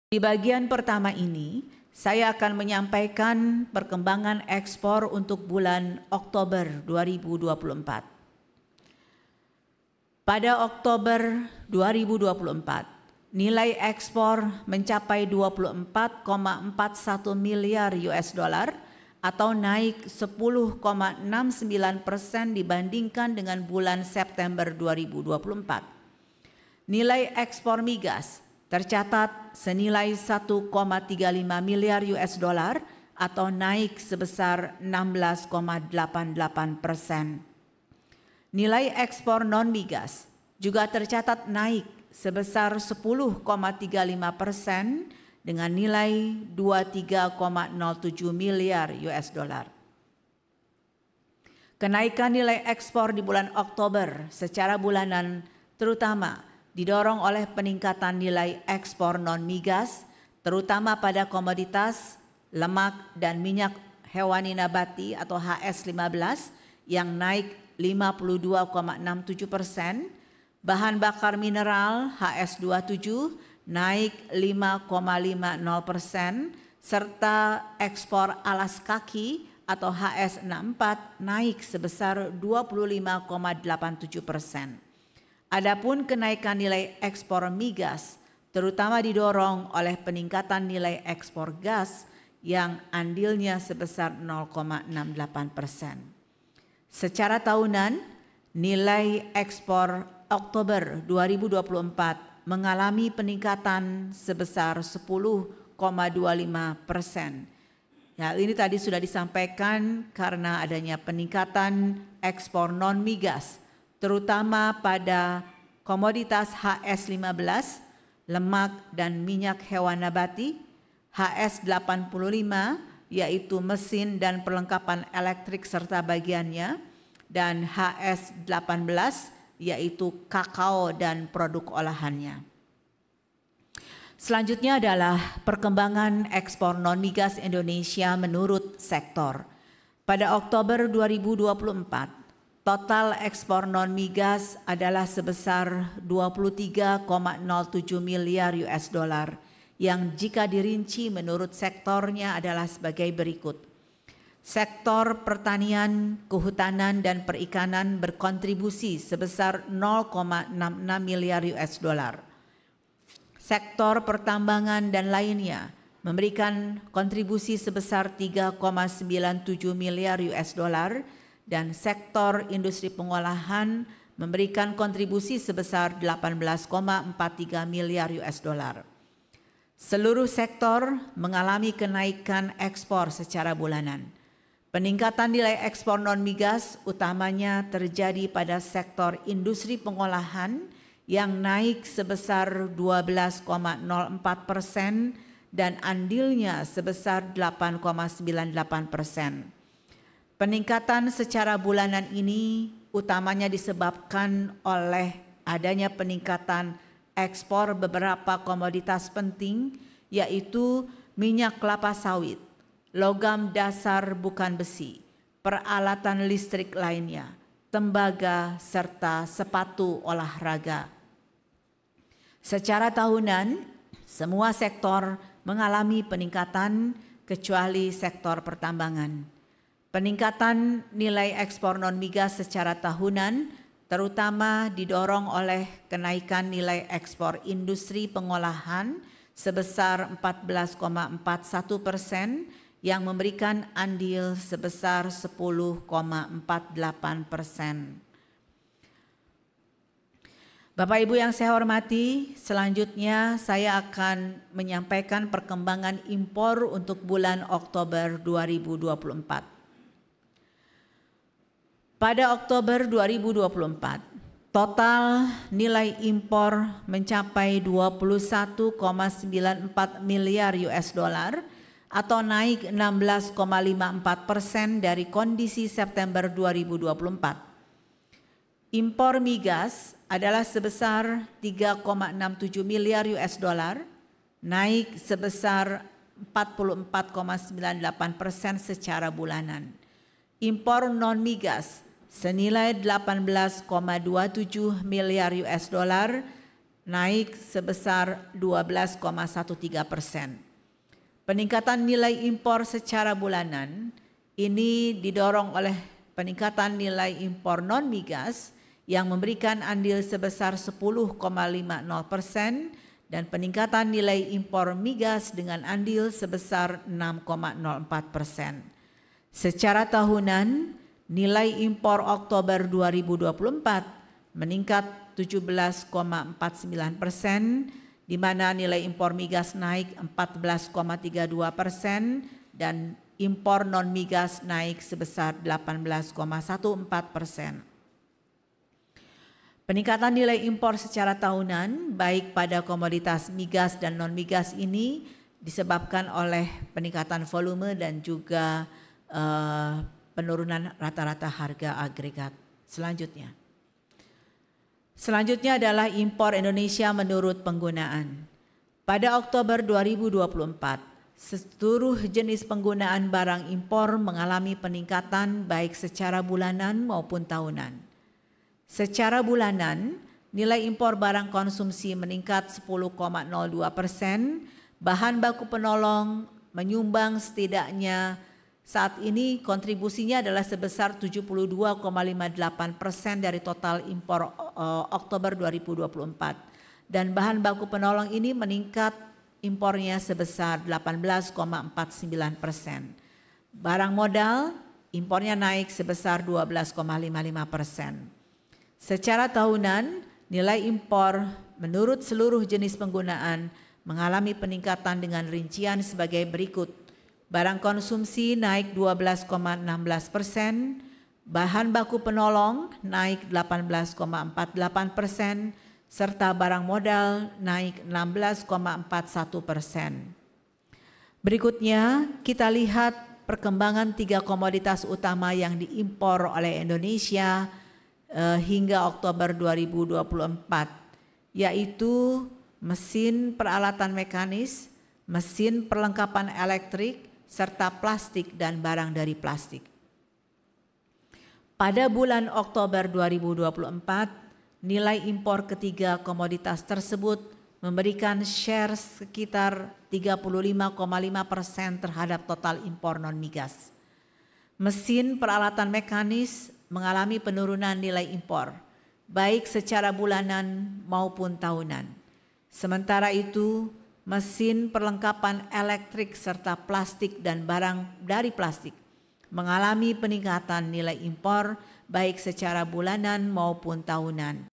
Di bagian pertama ini, saya akan menyampaikan perkembangan ekspor untuk bulan Oktober 2024. Pada Oktober 2024, nilai ekspor mencapai 24,41 miliar US dollar atau naik 10,69% dibandingkan dengan bulan September 2024. Nilai ekspor migas tercatat senilai 1,35 miliar US dollar atau naik sebesar 16,88%. Nilai ekspor non-migas juga tercatat naik sebesar 10,35% dengan nilai 23,07 miliar US dollar. Kenaikan nilai ekspor di bulan Oktober secara bulanan terutama didorong oleh peningkatan nilai ekspor non-migas, terutama pada komoditas lemak dan minyak hewani nabati atau HS15 yang naik 52,67%, bahan bakar mineral HS27 naik 5,50%, serta ekspor alas kaki atau HS64 naik sebesar 25,87%. Adapun kenaikan nilai ekspor migas terutama didorong oleh peningkatan nilai ekspor gas yang andilnya sebesar 0,68%. Secara tahunan, nilai ekspor Oktober 2024 mengalami peningkatan sebesar 10,25%. Hal ini tadi sudah disampaikan karena adanya peningkatan ekspor non-migas terutama pada komoditas HS15, lemak dan minyak hewan nabati, HS85 yaitu mesin dan perlengkapan elektrik serta bagiannya, dan HS18 yaitu kakao dan produk olahannya. Selanjutnya adalah perkembangan ekspor non-migas Indonesia menurut sektor. Pada Oktober 2024, total ekspor non-migas adalah sebesar 23,07 miliar US dollar yang jika dirinci menurut sektornya adalah sebagai berikut. Sektor pertanian, kehutanan dan perikanan berkontribusi sebesar 0,66 miliar US dollar. Sektor pertambangan dan lainnya memberikan kontribusi sebesar 3,97 miliar US dollar. Dan sektor industri pengolahan memberikan kontribusi sebesar 18,43 miliar US dollar. Seluruh sektor mengalami kenaikan ekspor secara bulanan. Peningkatan nilai ekspor non-migas utamanya terjadi pada sektor industri pengolahan yang naik sebesar 12,04% dan andilnya sebesar 8,98%. Peningkatan secara bulanan ini utamanya disebabkan oleh adanya peningkatan ekspor beberapa komoditas penting yaitu minyak kelapa sawit, logam dasar bukan besi, peralatan listrik lainnya, tembaga, serta sepatu olahraga. Secara tahunan, semua sektor mengalami peningkatan kecuali sektor pertambangan. Peningkatan nilai ekspor non-migas secara tahunan terutama didorong oleh kenaikan nilai ekspor industri pengolahan sebesar 14,41% yang memberikan andil sebesar 10,48%. Bapak Ibu yang saya hormati, selanjutnya saya akan menyampaikan perkembangan impor untuk bulan Oktober 2024. Pada Oktober 2024, total nilai impor mencapai 21,94 miliar US dollar atau naik 16,54% dari kondisi September 2024. Impor migas adalah sebesar 3,67 miliar US dollar, naik sebesar 44,98% secara bulanan. Impor non-migas senilai 18,27 miliar US dollar naik sebesar 12,13%. Peningkatan nilai impor secara bulanan ini didorong oleh peningkatan nilai impor non-migas yang memberikan andil sebesar 10,50% dan peningkatan nilai impor migas dengan andil sebesar 6,04%. Secara tahunan, nilai impor Oktober 2024 meningkat 17,49%, di mana nilai impor migas naik 14,32% dan impor non-migas naik sebesar 18,14%. Peningkatan nilai impor secara tahunan baik pada komoditas migas dan non-migas ini disebabkan oleh peningkatan volume dan juga penurunan rata-rata harga agregat. Selanjutnya adalah impor Indonesia menurut penggunaan. Pada Oktober 2024, seluruh jenis penggunaan barang impor mengalami peningkatan baik secara bulanan maupun tahunan. Secara bulanan, nilai impor barang konsumsi meningkat 10,02%, bahan baku penolong menyumbang setidaknya saat ini kontribusinya adalah sebesar 72,58% dari total impor Oktober 2024 dan bahan baku penolong ini meningkat impornya sebesar 18,49%. Barang modal impornya naik sebesar 12,55%. Secara tahunan nilai impor menurut seluruh jenis penggunaan mengalami peningkatan dengan rincian sebagai berikut. Barang konsumsi naik 12,16%, bahan baku penolong naik 18,48%, serta barang modal naik 16,41%. Berikutnya kita lihat perkembangan 3 komoditas utama yang diimpor oleh Indonesia hingga Oktober 2024, yaitu mesin peralatan mekanis, mesin perlengkapan elektrik, serta plastik dan barang dari plastik. Pada bulan Oktober 2024, nilai impor ketiga komoditas tersebut memberikan share sekitar 35,5% terhadap total impor non-migas. Mesin peralatan mekanis mengalami penurunan nilai impor, baik secara bulanan maupun tahunan. Sementara itu, mesin perlengkapan elektrik serta plastik dan barang dari plastik mengalami peningkatan nilai impor baik secara bulanan maupun tahunan.